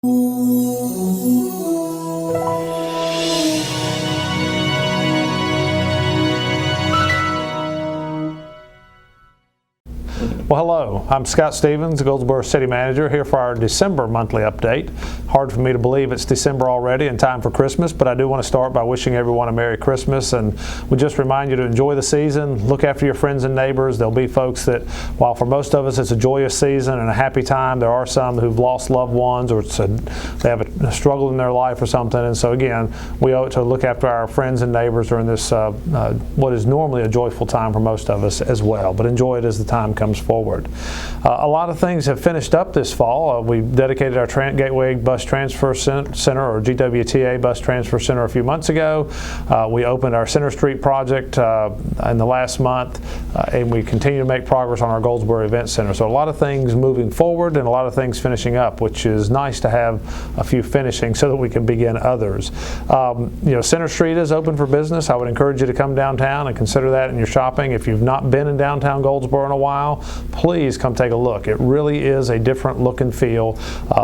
Well, hello, I'm Scott Stevens, the Goldsboro City Manager, here for our December monthly update. Hard for me to believe it's December already and time for Christmas, but I do want to start by wishing everyone a Merry Christmas, and we just remind you to enjoy the season, look after your friends and neighbors. There'll be folks that, while for most of us it's a joyous season and a happy time, there are some who've lost loved ones or they have a struggle in their life or something, and so again, we owe it to look after our friends and neighbors during this what is normally a joyful time for most of us as well, but enjoy it as the time comes forward. A lot of things have finished up this fall. We dedicated our Gateway Bus Transfer Center, or GWTA Bus Transfer Center, a few months ago. We opened our Center Street project in the last month, and we continue to make progress on our Goldsboro Event Center. So a lot of things moving forward and a lot of things finishing up, which is nice to have a few finishing so that we can begin others. Center Street is open for business. I would encourage you to come downtown and consider that in your shopping. If you've not been in downtown Goldsboro in a while, please come take a look. It really is a different look and feel.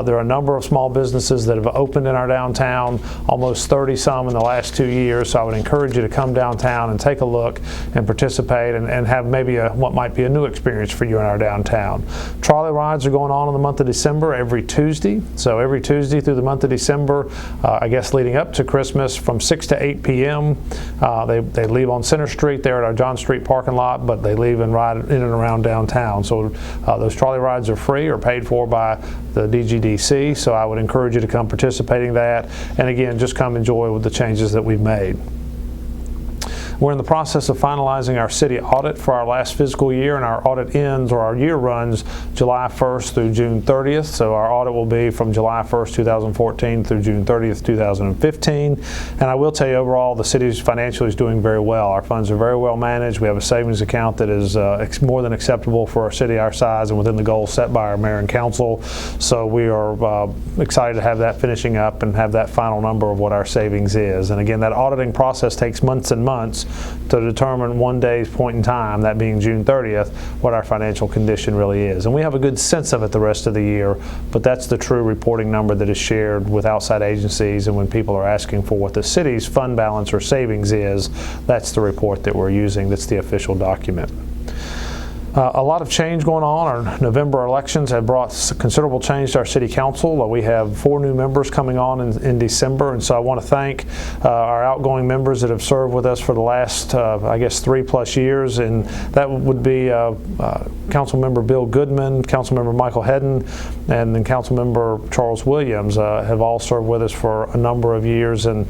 There are a number of small businesses that have opened in our downtown, almost 30 some in the last 2 years, so I would encourage you to come downtown and take a look and participate and have maybe what might be a new experience for you in our downtown. Trolley rides are going on in the month of December every Tuesday, so every Tuesday through the month of December, I guess leading up to Christmas, from 6 to 8 p.m. They leave on Center Street there at our John Street parking lot, but they leave and ride in and around downtown. So those trolley rides are free or paid for by the DGDC, so I would encourage you to come participate in that, and again, just come enjoy with the changes that we've made. We're in the process of finalizing our city audit for our last fiscal year, and our audit ends, or our year runs, July 1st through June 30th. So our audit will be from July 1st, 2014 through June 30th, 2015. And I will tell you, overall, the city's financially is doing very well. Our funds are very well managed. We have a savings account that is more than acceptable for a city our size and within the goals set by our mayor and council. So we are excited to have that finishing up and have that final number of what our savings is. And again, that auditing process takes months and months to determine one day's point in time, that being June 30th, what our financial condition really is. And we have a good sense of it the rest of the year, but that's the true reporting number that is shared with outside agencies, and when people are asking for what the city's fund balance or savings is, that's the report that we're using. That's the official document. A lot of change going on. Our November elections have brought considerable change to our city council. We have 4 new members coming on in December, and so I want to thank our outgoing members that have served with us for the last, I guess, 3+ years, and that would be Councilmember Bill Goodman, Councilmember Michael Hedden, and then Councilmember Charles Williams have all served with us for a number of years, and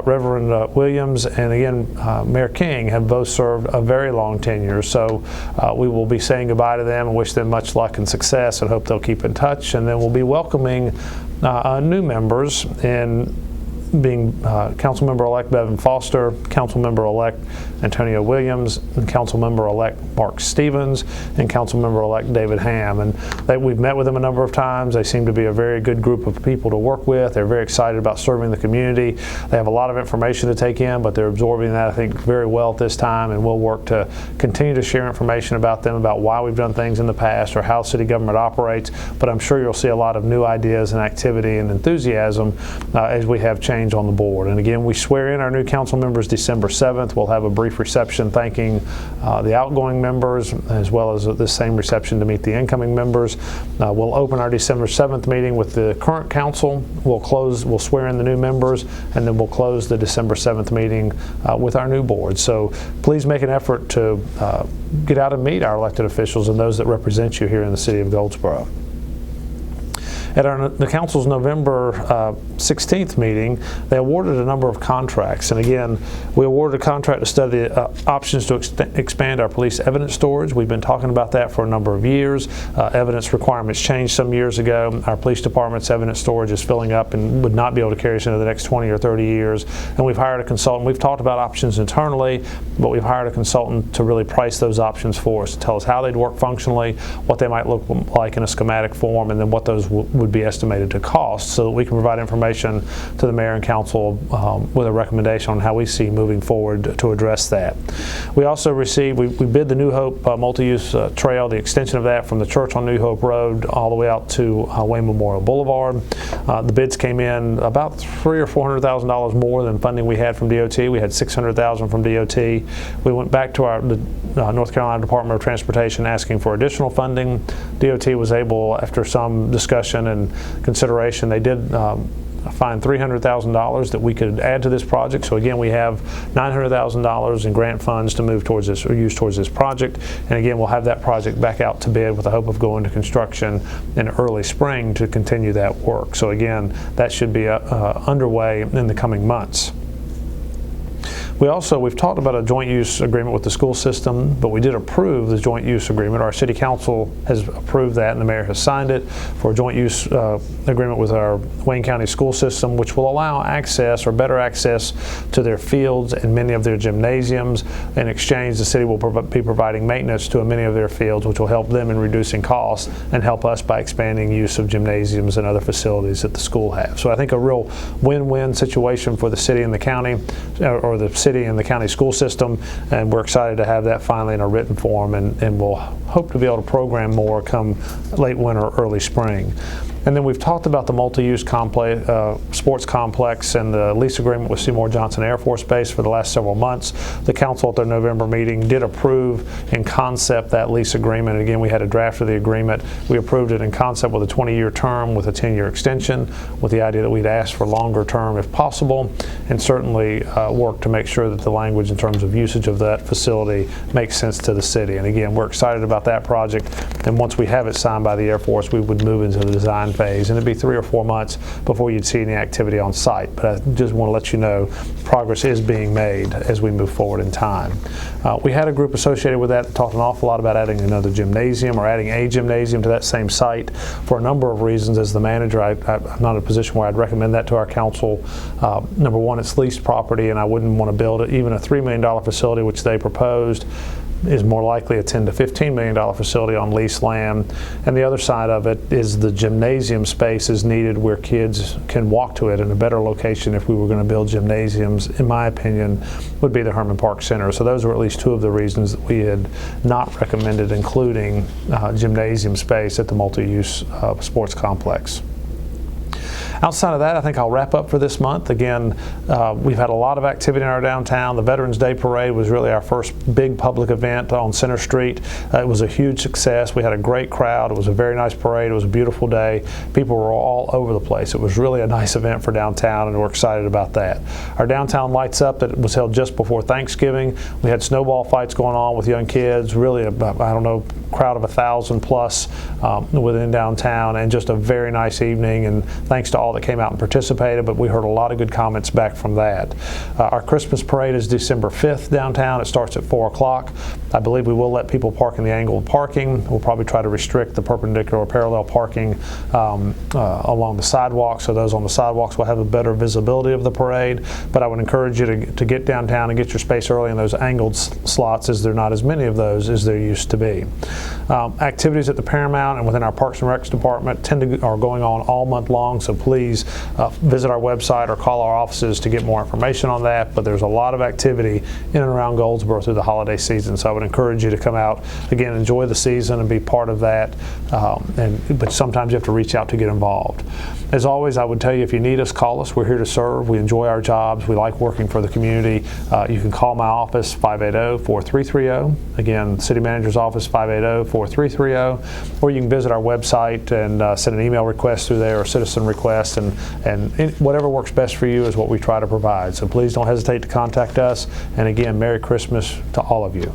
Reverend Williams and again Mayor King have both served a very long tenure. So we will be saying goodbye to them and wish them much luck and success, and hope they'll keep in touch. And then we'll be welcoming new members, in being Councilmember-elect Bevan Foster, Councilmember-elect Antonio Williams, and Councilmember-elect Mark Stevens, and Councilmember-elect David Ham. And we've met with them a number of times. They seem to be a very good group of people to work with. They're very excited about serving the community. They have a lot of information to take in, but they're absorbing that, I think, very well at this time, and we'll work to continue to share information about them, about why we've done things in the past or how city government operates. But I'm sure you'll see a lot of new ideas and activity and enthusiasm as we have change on the board. And again, we swear in our new council members December 7th. We'll have a brief reception thanking the outgoing members, as well as the same reception to meet the incoming members. We'll open our December 7th meeting with the current council. We'll swear in the new members, and then we'll close the December 7th meeting with our new board. So please make an effort to get out and meet our elected officials and those that represent you here in the city of Goldsboro. At the council's November 16th meeting, they awarded a number of contracts. And again, we awarded a contract to study options to expand our police evidence storage. We've been talking about that for a number of years. Evidence requirements changed some years ago. Our police department's evidence storage is filling up and would not be able to carry us into the next 20 or 30 years. And we've hired a consultant. We've talked about options internally, but we've hired a consultant to really price those options for us, to tell us how they'd work functionally, what they might look like in a schematic form, and then what those would be estimated to cost, so that we can provide information to the mayor and council with a recommendation on how we see moving forward to address that. We also received, we bid the New Hope multi-use trail, the extension of that from the church on New Hope Road all the way out to Wayne Memorial Boulevard. The bids came in about $300,000 or $400,000 more than funding we had from DOT. We had $600,000 from DOT. We went back to the North Carolina Department of Transportation asking for additional funding. DOT was able, after some discussion and consideration, they did find $300,000 that we could add to this project. So again, we have $900,000 in grant funds to move towards this or use towards this project. And again, we'll have that project back out to bid with the hope of going to construction in early spring to continue that work. So again, that should be underway in the coming months. We've talked about a joint use agreement with the school system, but we did approve the joint use agreement. Our city council has approved that and the mayor has signed it for a joint use agreement with our Wayne County school system, which will allow access or better access to their fields and many of their gymnasiums. In exchange, the city will be providing maintenance to many of their fields, which will help them in reducing costs and help us by expanding use of gymnasiums and other facilities that the school have. So I think a real win-win situation for the city and the county, or the city and the county school system, and we're excited to have that finally in a written form, and we'll hope to be able to program more come late winter, early spring. And then we've talked about the multi-use sports complex and the lease agreement with Seymour Johnson Air Force Base for the last several months. The council at their November meeting did approve in concept that lease agreement. And again, we had a draft of the agreement. We approved it in concept with a 20-year term with a 10-year extension, with the idea that we'd ask for longer term if possible, and certainly work to make sure that the language in terms of usage of that facility makes sense to the city. And again, we're excited about that project. And once we have it signed by the Air Force, we would move into the design phase, and it'd be 3 or 4 months before you'd see any activity on site. But I just want to let you know progress is being made as we move forward in time. We had a group associated with that talked an awful lot about adding another gymnasium or adding a gymnasium to that same site for a number of reasons. As the manager, I'm not in a position where I'd recommend that to our council. Number one, it's leased property, and I wouldn't want to build even a $3 million facility, which they proposed, is more likely a $10 to $15 million facility on leased land. And the other side of it is the gymnasium space is needed where kids can walk to it, in a better location if we were going to build gymnasiums, in my opinion, would be the Herman Park Center. So those were at least 2 of the reasons that we had not recommended including gymnasium space at the multi-use sports complex. Outside of that, I think I'll wrap up for this month. Again, we've had a lot of activity in our downtown. The Veterans Day Parade was really our first big public event on Center Street. It was a huge success. We had a great crowd. It was a very nice parade. It was a beautiful day. People were all over the place. It was really a nice event for downtown, and we're excited about that. Our downtown Lights Up that was held just before Thanksgiving. We had snowball fights going on with young kids, really crowd of 1,000 plus within downtown, and just a very nice evening, and thanks to all that came out and participated, but we heard a lot of good comments back from that. Our Christmas parade is December 5th downtown. It starts at 4 o'clock. I believe we will let people park in the angled parking. We'll probably try to restrict the perpendicular or parallel parking along the sidewalk, so those on the sidewalks will have a better visibility of the parade. But I would encourage you to get downtown and get your space early in those angled slots, as there are not as many of those as there used to be. Activities at the Paramount and within our Parks and Recs department are going on all month long, so please visit our website or call our offices to get more information on that. But there's a lot of activity in and around Goldsboro through the holiday season, so I would encourage you to come out, again, enjoy the season and be part of that, but sometimes you have to reach out to get involved. As always, I would tell you, if you need us, call us. We're here to serve. We enjoy our jobs. We like working for the community. You can call my office, 580-4330. Again, City Manager's office, 580-4330. Or you can visit our website and send an email request through there or citizen request, and whatever works best for you is what we try to provide. So please don't hesitate to contact us. And again, Merry Christmas to all of you.